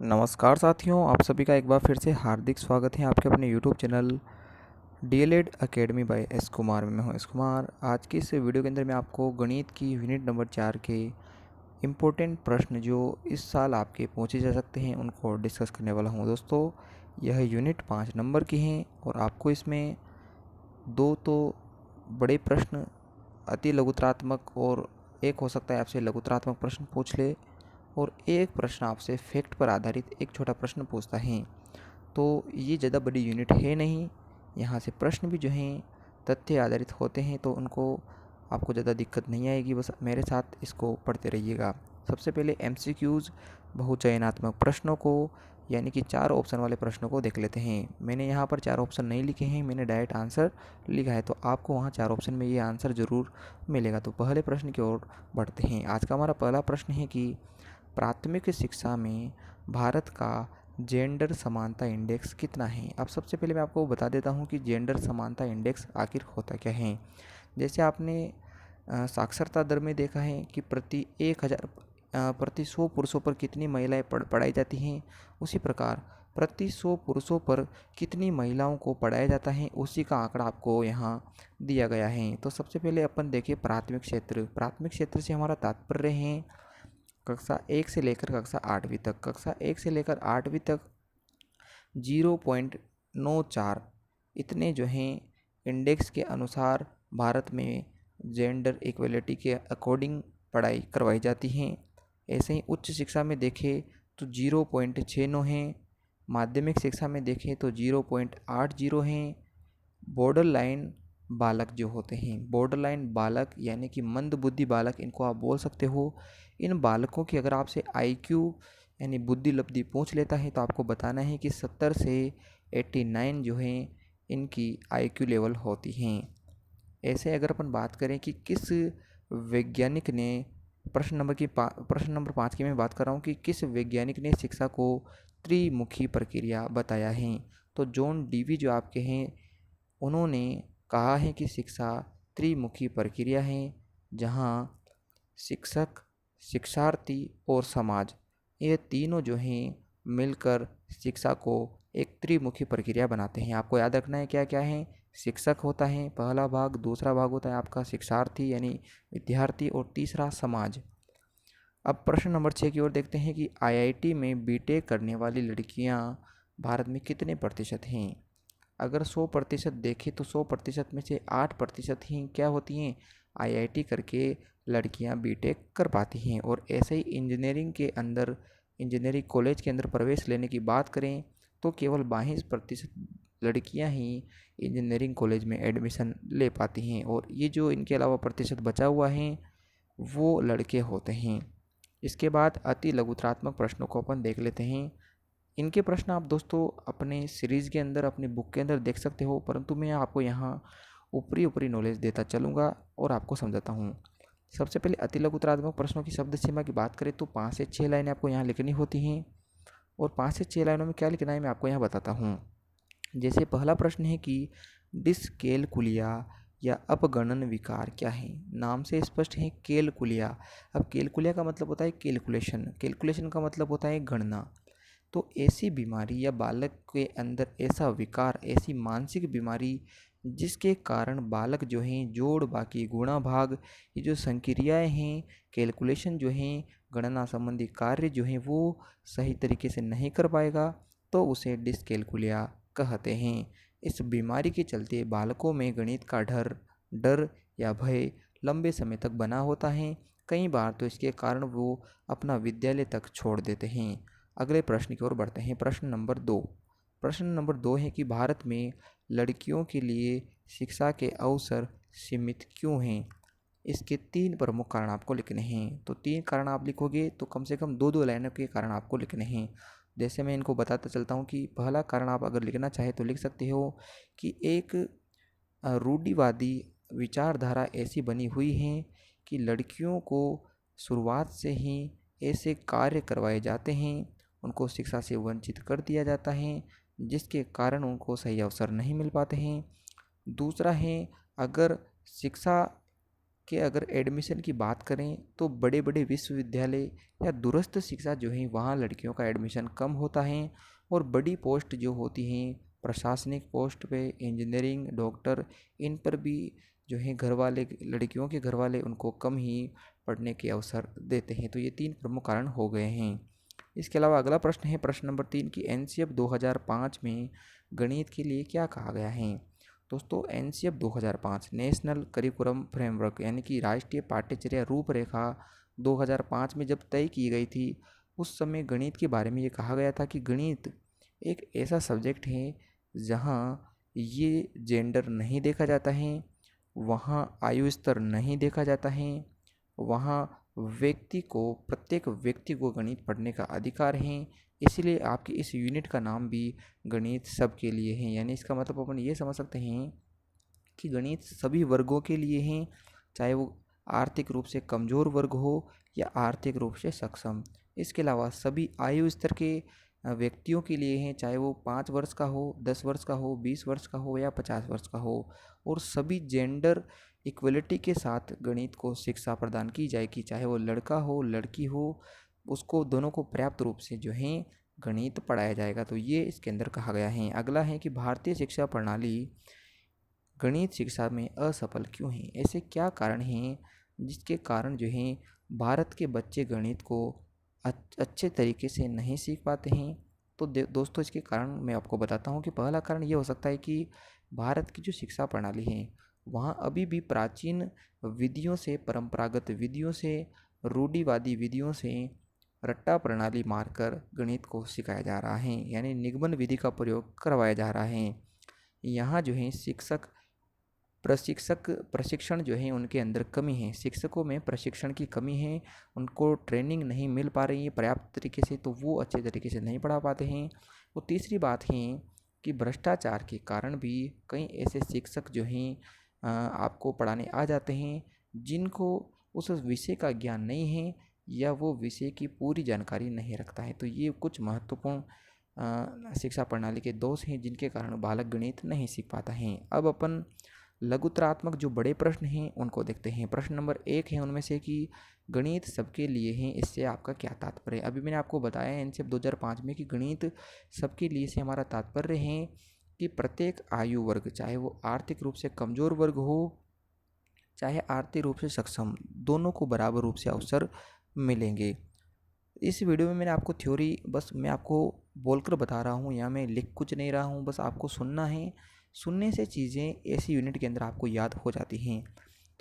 नमस्कार साथियों, आप सभी का एक बार फिर से हार्दिक स्वागत है आपके अपने YouTube channel DElEd academy by S Kumar में। मैं हूं एस कुमार। आज की इस वीडियो के अंदर मैं आपको गणित की यूनिट नंबर 4 के इम्पोर्टेंट प्रश्न जो इस साल आपके पूछे जा सकते हैं उनको डिस्कस करने वाला हूं। दोस्तों, यह यूनिट 5 नंबर की हैं और आपको इसमें दो तो बड़े प्रश्न अति लघुतरात्मक और एक हो सकता है आपसे लघुतरात्मक प्रश्न पूछ ले और एक प्रश्न आपसे फैक्ट पर आधारित एक छोटा प्रश्न पूछता है। तो ये ज़्यादा बड़ी यूनिट है नहीं। यहाँ से प्रश्न भी जो हैं तथ्य आधारित होते हैं, तो उनको आपको ज़्यादा दिक्कत नहीं आएगी। बस मेरे साथ इसको पढ़ते रहिएगा। सबसे पहले एमसीक्यूज़ बहुचयनात्मक प्रश्नों को यानी कि 4 ऑप्शन वाले प्रश्नों को देख लेते हैं। मैंने यहाँ पर 4 ऑप्शन नहीं लिखे हैं, मैंने डायरेक्ट आंसर लिखा है, तो आपको वहाँ 4 ऑप्शन में ये आंसर ज़रूर मिलेगा। तो पहले प्रश्न की ओर बढ़ते हैं। आज का हमारा पहला प्रश्न है कि प्राथमिक शिक्षा में भारत का जेंडर समानता इंडेक्स कितना है। अब सबसे पहले मैं आपको बता देता हूँ कि जेंडर समानता इंडेक्स आखिर होता क्या है। जैसे आपने साक्षरता दर में देखा है कि प्रति 100 पुरुषों पर कितनी महिलाएं पढ़ाई जाती हैं, उसी प्रकार प्रति 100 पुरुषों पर कितनी महिलाओं को पढ़ाया जाता है, उसी का आंकड़ा आपको यहाँ दिया गया है। तो सबसे पहले अपन देखें प्राथमिक क्षेत्र। प्राथमिक क्षेत्र से हमारा तात्पर्य है कक्षा 1 से लेकर कक्षा 8वीं तक। कक्षा 1 से लेकर 8वीं तक 0.94 इतने जो हैं इंडेक्स के अनुसार भारत में जेंडर इक्वलिटी के अकॉर्डिंग पढ़ाई करवाई जाती हैं। ऐसे ही उच्च शिक्षा में देखें तो 0.69 हैं। माध्यमिक शिक्षा में देखें तो 0.80 हैं। बॉर्डर लाइन बालक जो होते हैं, बॉर्डर लाइन बालक यानी कि मंद बुद्धि बालक इनको आप बोल सकते हो। इन बालकों की अगर आपसे आईक्यू यानी बुद्धि लब्धि पूछ लेता है तो आपको बताना है कि 70 से 89 जो हैं इनकी आईक्यू लेवल होती हैं। ऐसे अगर अपन बात करें कि किस वैज्ञानिक ने प्रश्न नंबर 5 की मैं बात कर रहा हूँ कि किस वैज्ञानिक ने शिक्षा को त्रिमुखी प्रक्रिया बताया है, तो जॉन डीवी जो आपके हैं उन्होंने कहा है कि शिक्षा त्रिमुखी प्रक्रिया है, जहाँ शिक्षक, शिक्षार्थी और समाज ये तीनों जो हैं मिलकर शिक्षा को एक त्रिमुखी प्रक्रिया बनाते हैं। आपको याद रखना है क्या क्या है। शिक्षक होता है पहला भाग, दूसरा भाग होता है आपका शिक्षार्थी यानी विद्यार्थी और तीसरा समाज। अब प्रश्न नंबर 6 की ओर देखते हैं कि आईआईटी में बीटेक करने वाली लड़कियां भारत में कितने प्रतिशत हैं। अगर 100% देखें तो 100% में से 8% ही क्या होती हैं, आईआईटी करके लड़कियां बीटेक कर पाती हैं। और ऐसे ही इंजीनियरिंग कॉलेज के अंदर प्रवेश लेने की बात करें तो केवल 22% लड़कियां ही इंजीनियरिंग कॉलेज में एडमिशन ले पाती हैं, और ये जो इनके अलावा प्रतिशत बचा हुआ है वो लड़के होते हैं। इसके बाद अति लघुतरात्मक प्रश्नों को अपन देख लेते हैं। इनके प्रश्न आप दोस्तों अपने सीरीज़ के अंदर, अपने बुक के अंदर देख सकते हो, परंतु मैं आपको यहाँ ऊपरी ऊपरी नॉलेज देता चलूँगा और आपको समझाता हूँ। सबसे पहले अति लघुतरात्मक प्रश्नों की शब्द सीमा की बात करें तो 5 से 6 लाइनें आपको यहाँ लिखनी होती हैं, और 5 से 6 लाइनों में क्या लिखना है मैं आपको यहाँ बताता हूँ। जैसे पहला प्रश्न है कि डिसकैलकुलिया या अपगणन विकार क्या है। नाम से स्पष्ट है कैलकुलिया। अब कैलकुलिया का मतलब होता है कैलकुलेशन, कैलकुलेशन का मतलब होता है गणना। तो ऐसी बीमारी या बालक के अंदर ऐसा विकार, ऐसी मानसिक बीमारी जिसके कारण बालक जो हैं जोड़ बाकी गुणा भाग ये जो संक्रियाएं हैं, कैलकुलेशन जो हैं, गणना संबंधी कार्य जो हैं वो सही तरीके से नहीं कर पाएगा, तो उसे डिसकैलकुलिया कहते हैं। इस बीमारी के चलते बालकों में गणित का डर डर या भय लंबे समय तक बना होता है। कई बार तो इसके कारण वो अपना विद्यालय तक छोड़ देते हैं। अगले प्रश्न की ओर बढ़ते हैं। प्रश्न नंबर 2। प्रश्न नंबर 2 है कि भारत में लड़कियों के लिए शिक्षा के अवसर सीमित क्यों हैं। इसके 3 प्रमुख कारण आपको लिखने हैं। तो 3 कारण आप लिखोगे तो कम से कम 2-2 लाइनों के कारण आपको लिखने हैं। जैसे मैं इनको बताता चलता हूँ कि पहला कारण आप अगर लिखना चाहे तो लिख सकते हो कि एक रूढ़िवादी विचारधारा ऐसी बनी हुई है कि लड़कियों को शुरुआत से ही ऐसे कार्य करवाए जाते हैं, उनको शिक्षा से वंचित कर दिया जाता है, जिसके कारण उनको सही अवसर नहीं मिल पाते हैं। दूसरा है, अगर शिक्षा कि अगर एडमिशन की बात करें तो बड़े बड़े विश्वविद्यालय या दूरस्थ शिक्षा जो है वहाँ लड़कियों का एडमिशन कम होता है, और बड़ी पोस्ट जो होती हैं प्रशासनिक पोस्ट पे, इंजीनियरिंग, डॉक्टर, इन पर भी जो है घर वाले, लड़कियों के घर वाले उनको कम ही पढ़ने के अवसर देते हैं। तो ये 3 प्रमुख कारण हो गए हैं। इसके अलावा अगला प्रश्न है प्रश्न नंबर 3 की एनसीएफ 2005 में गणित के लिए क्या कहा गया है। दोस्तों एनसीएफ 2005 नेशनल करिकुलम फ्रेमवर्क यानी कि राष्ट्रीय पाठ्यचर्या रूपरेखा 2005 में जब तय की गई थी, उस समय गणित के बारे में ये कहा गया था कि गणित एक ऐसा सब्जेक्ट है जहाँ ये जेंडर नहीं देखा जाता है, वहाँ आयु स्तर नहीं देखा जाता है, वहाँ प्रत्येक व्यक्ति को गणित पढ़ने का अधिकार है। इसलिए आपकी इस यूनिट का नाम भी गणित सबके लिए है। यानी इसका मतलब अपन ये समझ सकते हैं कि गणित सभी वर्गों के लिए हैं, चाहे वो आर्थिक रूप से कमज़ोर वर्ग हो या आर्थिक रूप से सक्षम। इसके अलावा सभी आयु स्तर के व्यक्तियों के लिए हैं, चाहे वो 5 वर्ष का हो, 10 वर्ष का हो, 20 वर्ष का हो या 50 वर्ष का हो। और सभी जेंडर इक्वलिटी के साथ गणित को शिक्षा प्रदान की जाएगी, चाहे वो लड़का हो लड़की हो, उसको दोनों को पर्याप्त रूप से जो है गणित पढ़ाया जाएगा। तो ये इसके अंदर कहा गया है। अगला है कि भारतीय शिक्षा प्रणाली गणित शिक्षा में असफल क्यों है। ऐसे क्या कारण हैं जिसके कारण जो है भारत के बच्चे गणित को अच्छे तरीके से नहीं सीख पाते हैं। तो दोस्तों इसके कारण मैं आपको बताता हूँ कि पहला कारण ये हो सकता है कि भारत की जो शिक्षा प्रणाली है वहाँ अभी भी प्राचीन विधियों से, परंपरागत विधियों से, रूढ़िवादी विधियों से रट्टा प्रणाली मारकर गणित को सिखाया जा रहा है, यानी निगमन विधि का प्रयोग करवाया जा रहा है। यहाँ जो है प्रशिक्षण जो है उनके अंदर कमी है, शिक्षकों में प्रशिक्षण की कमी है, उनको ट्रेनिंग नहीं मिल पा रही है पर्याप्त तरीके से, तो वो अच्छे तरीके से नहीं पढ़ा पाते हैं। और तीसरी बात है कि भ्रष्टाचार के कारण भी कई ऐसे शिक्षक जो हैं आपको पढ़ाने आ जाते हैं जिनको उस विषय का ज्ञान नहीं है या वो विषय की पूरी जानकारी नहीं रखता है। तो ये कुछ महत्वपूर्ण शिक्षा प्रणाली के दोष हैं जिनके कारण बालक गणित नहीं सीख पाता है। अब अपन लघुतरात्मक जो बड़े प्रश्न हैं उनको देखते हैं। प्रश्न नंबर 1 है उनमें से कि गणित सबके लिए है, इससे आपका क्या तात्पर्य है। अभी मैंने आपको बताया एनसीएफ 2005 में कि गणित सबके लिए से हमारा तात्पर्य है कि प्रत्येक आयु वर्ग, चाहे वो आर्थिक रूप से कमज़ोर वर्ग हो चाहे आर्थिक रूप से सक्षम, दोनों को बराबर रूप से अवसर मिलेंगे। इस वीडियो में मैंने आपको थ्योरी बस मैं आपको बोलकर बता रहा हूँ, या मैं लिख कुछ नहीं रहा हूँ, बस आपको सुनना है। सुनने से चीज़ें ऐसी यूनिट के अंदर आपको याद हो जाती हैं।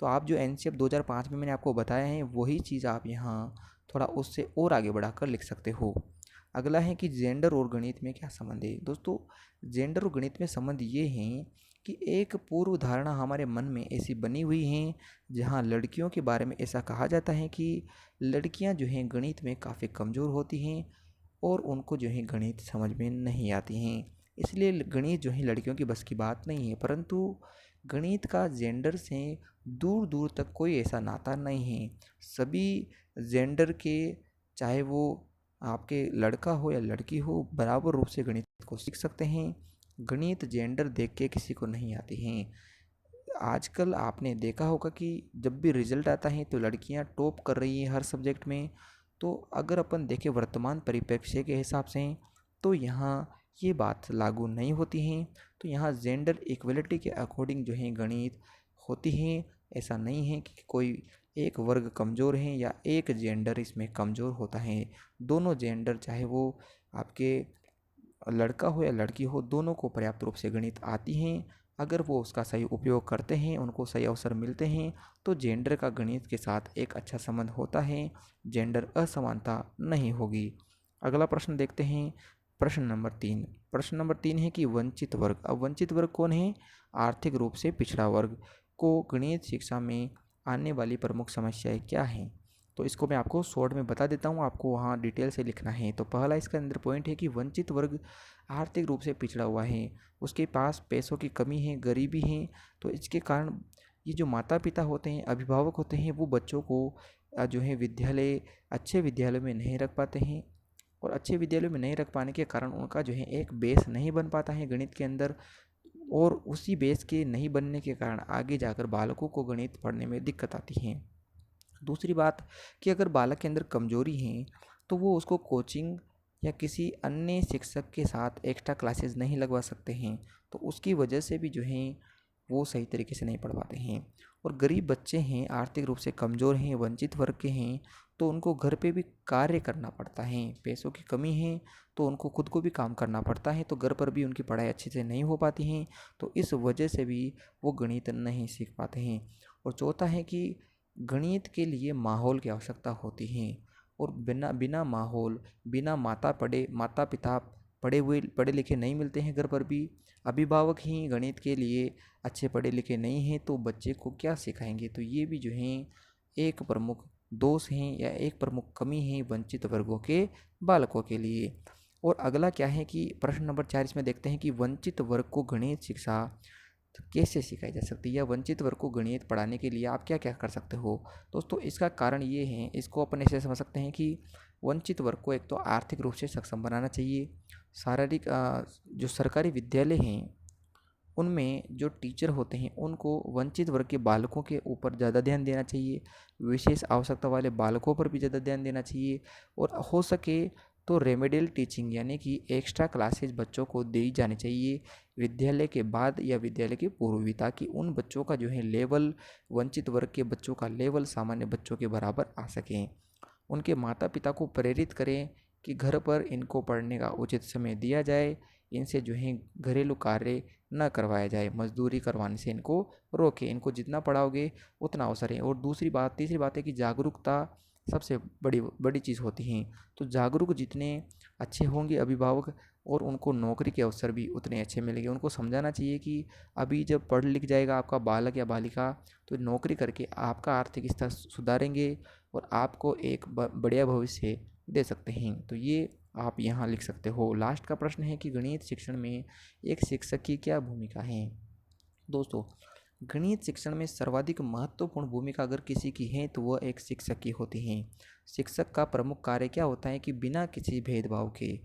तो आप जो एनसीएफ 2005 में मैंने आपको बताया है वही चीज़ आप यहाँ थोड़ा उससे और आगे बढ़ाकर लिख सकते हो। अगला है कि जेंडर और गणित में क्या संबंध है। दोस्तों जेंडर और गणित में संबंध ये हैं कि एक पूर्व धारणा हमारे मन में ऐसी बनी हुई है जहाँ लड़कियों के बारे में ऐसा कहा जाता है कि लड़कियाँ जो हैं गणित में काफ़ी कमज़ोर होती हैं और उनको जो है गणित समझ में नहीं आती हैं, इसलिए गणित जो है लड़कियों की बस की बात नहीं है। परंतु गणित का जेंडर से दूर दूर तक कोई ऐसा नाता नहीं है। सभी जेंडर के, चाहे वो आपके लड़का हो या लड़की हो, बराबर रूप से गणित को सीख सकते हैं। गणित जेंडर देख के किसी को नहीं आती हैं। आजकल आपने देखा होगा कि जब भी रिजल्ट आता है तो लड़कियां टॉप कर रही हैं हर सब्जेक्ट में। तो अगर अपन देखें वर्तमान परिप्रेक्ष्य के हिसाब से तो यहाँ ये बात लागू नहीं होती हैं। तो यहाँ जेंडर इक्वलिटी के अकॉर्डिंग जो है गणित होती है। ऐसा नहीं है कि कोई एक वर्ग कमज़ोर है या एक जेंडर इसमें कमज़ोर होता है। दोनों जेंडर, चाहे वो आपके लड़का हो या लड़की हो, दोनों को पर्याप्त रूप से गणित आती हैं। अगर वो उसका सही उपयोग करते हैं, उनको सही अवसर मिलते हैं, तो जेंडर का गणित के साथ एक अच्छा संबंध होता है, जेंडर असमानता नहीं होगी। अगला प्रश्न देखते हैं, प्रश्न नंबर 3। प्रश्न नंबर 3 है कि वंचित वर्ग। अब वंचित वर्ग कौन है? आर्थिक रूप से पिछड़ा वर्ग को गणित शिक्षा में आने वाली प्रमुख समस्याएं क्या हैं? तो इसको मैं आपको शॉर्ट में बता देता हूँ, आपको वहाँ डिटेल से लिखना है। तो पहला इसका अंदर पॉइंट है कि वंचित वर्ग आर्थिक रूप से पिछड़ा हुआ है, उसके पास पैसों की कमी है, गरीबी है। तो इसके कारण ये जो माता पिता होते हैं, अभिभावक होते हैं, वो बच्चों को जो है अच्छे विद्यालय में नहीं रख पाते हैं, और अच्छे विद्यालय में नहीं रख पाने के कारण उनका जो है एक बेस नहीं बन पाता है गणित के अंदर। और उसी बेस के नहीं बनने के कारण आगे जाकर बालकों को गणित पढ़ने में दिक्कत आती है। दूसरी बात कि अगर बालक के अंदर कमजोरी है तो वो उसको कोचिंग या किसी अन्य शिक्षक के साथ एक्स्ट्रा क्लासेस नहीं लगवा सकते हैं, तो उसकी वजह से भी जो है वो सही तरीके से नहीं पढ़ पाते हैं। और गरीब बच्चे हैं, आर्थिक रूप से कमज़ोर हैं, वंचित वर्ग के हैं, तो उनको घर पे भी कार्य करना पड़ता है। पैसों की कमी है तो उनको खुद को भी काम करना पड़ता है, तो घर पर भी उनकी पढ़ाई अच्छे से नहीं हो पाती है, तो इस वजह से भी वो गणित नहीं सीख पाते हैं। और चौथा है कि गणित के लिए माहौल की आवश्यकता होती है, और बिना बिना माहौल, बिना माता पिता पढ़े लिखे नहीं मिलते हैं घर पर भी। अभिभावक ही गणित के लिए अच्छे पढ़े लिखे नहीं हैं तो बच्चे को क्या सिखाएंगे। तो ये भी जो है एक प्रमुख दोष हैं या एक प्रमुख कमी है वंचित वर्गों के बालकों के लिए। और अगला क्या है कि प्रश्न नंबर 4 इसमें देखते हैं कि वंचित वर्ग को गणित शिक्षा तो कैसे सिखाई जा सकती है, या वंचित वर्ग को गणित पढ़ाने के लिए आप क्या क्या कर सकते हो। दोस्तों इसका कारण ये है, इसको अपन ऐसे समझ सकते हैं कि वंचित वर्ग को एक तो आर्थिक रूप से सक्षम बनाना चाहिए। शारीरिक जो सरकारी विद्यालय हैं उनमें जो टीचर होते हैं उनको वंचित वर्ग के बालकों के ऊपर ज़्यादा ध्यान देना चाहिए, विशेष आवश्यकता वाले बालकों पर भी ज़्यादा ध्यान देना चाहिए। और हो सके तो रेमेडियल टीचिंग यानी कि एक्स्ट्रा क्लासेज बच्चों को दी जानी चाहिए विद्यालय के बाद या विद्यालय के पूर्व भी, ताकि उन बच्चों का जो है लेवल, वंचित वर्ग के बच्चों का लेवल सामान्य बच्चों के बराबर आ सकें। उनके माता पिता को प्रेरित करें कि घर पर इनको पढ़ने का उचित समय दिया जाए, इनसे जो है घरेलू कार्य न करवाया जाए, मजदूरी करवाने से इनको रोकें, इनको जितना पढ़ाओगे उतना अवसर है। और तीसरी बात है कि जागरूकता सबसे बड़ी बड़ी चीज़ होती है। तो जागरूक जितने अच्छे होंगे अभिभावक, और उनको नौकरी के अवसर भी उतने अच्छे मिलेंगे। उनको समझाना चाहिए कि अभी जब पढ़ लिख जाएगा आपका बालक या बालिका, तो नौकरी करके आपका आर्थिक स्तर सुधारेंगे और आपको एक बढ़िया भविष्य दे सकते हैं। तो ये आप यहाँ लिख सकते हो। लास्ट का प्रश्न है कि गणित शिक्षण में एक शिक्षक की क्या भूमिका है। दोस्तों गणित शिक्षण में सर्वाधिक महत्वपूर्ण भूमिका अगर किसी की है तो वह एक शिक्षक की होती है। शिक्षक का प्रमुख कार्य क्या होता है कि बिना किसी भेदभाव के,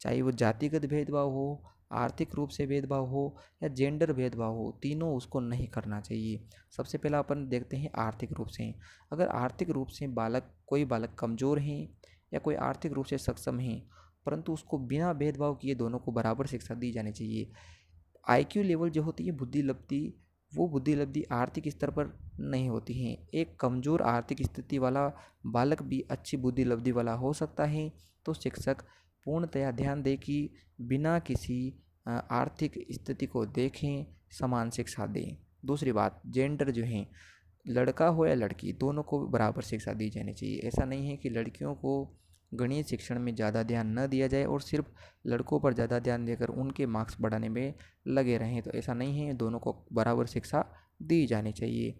चाहे वो जातिगत भेदभाव हो, आर्थिक रूप से भेदभाव हो या जेंडर भेदभाव हो, तीनों उसको नहीं करना चाहिए। सबसे पहला अपन देखते हैं आर्थिक रूप से। अगर आर्थिक रूप से कोई बालक कमज़ोर है या कोई आर्थिक रूप से सक्षम है, परंतु उसको बिना भेदभाव किए दोनों को बराबर शिक्षा दी जानी चाहिए। आईक्यू लेवल जो होती है बुद्धि लब्धि, वो बुद्धि लब्धि आर्थिक स्तर पर नहीं होती हैं। एक कमज़ोर आर्थिक स्थिति वाला बालक भी अच्छी बुद्धि लब्धि वाला हो सकता है। तो शिक्षक पूर्णतया ध्यान दें कि बिना किसी आर्थिक स्थिति को देखें समान शिक्षा दें। दूसरी बात, जेंडर जो है, लड़का हो या लड़की, दोनों को बराबर शिक्षा दी जानी चाहिए। ऐसा नहीं है कि लड़कियों को गणित शिक्षण में ज़्यादा ध्यान न दिया जाए और सिर्फ लड़कों पर ज़्यादा ध्यान देकर उनके मार्क्स बढ़ाने में लगे रहें, तो ऐसा नहीं है। दोनों को बराबर शिक्षा दी जानी चाहिए।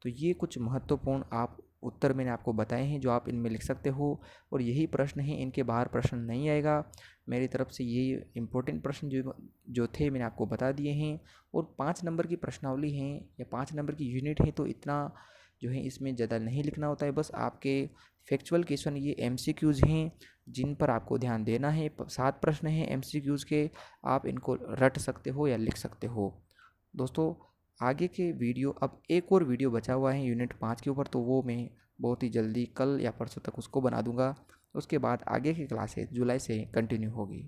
तो ये कुछ महत्वपूर्ण आप उत्तर मैंने आपको बताए हैं जो आप इनमें लिख सकते हो, और यही प्रश्न है, इनके बाहर प्रश्न नहीं आएगा। मेरी तरफ से ये इम्पोर्टेंट प्रश्न जो थे मैंने आपको बता दिए हैं। और 5 नंबर की प्रश्नावली हैं या 5 नंबर की यूनिट है, तो इतना जो है इसमें ज़्यादा नहीं लिखना होता है। बस आपके फैक्चुअल क्वेश्चन ये एमसीक्यूज़ हैं जिन पर आपको ध्यान देना है। 7 प्रश्न हैं एमसीक्यूज़ के, आप इनको रट सकते हो या लिख सकते हो। दोस्तों आगे के वीडियो, अब एक और वीडियो बचा हुआ है यूनिट 5 के ऊपर, तो वो मैं बहुत ही जल्दी कल या परसों तक उसको बना दूंगा। उसके बाद आगे की क्लासेस जुलाई से कंटिन्यू होगी।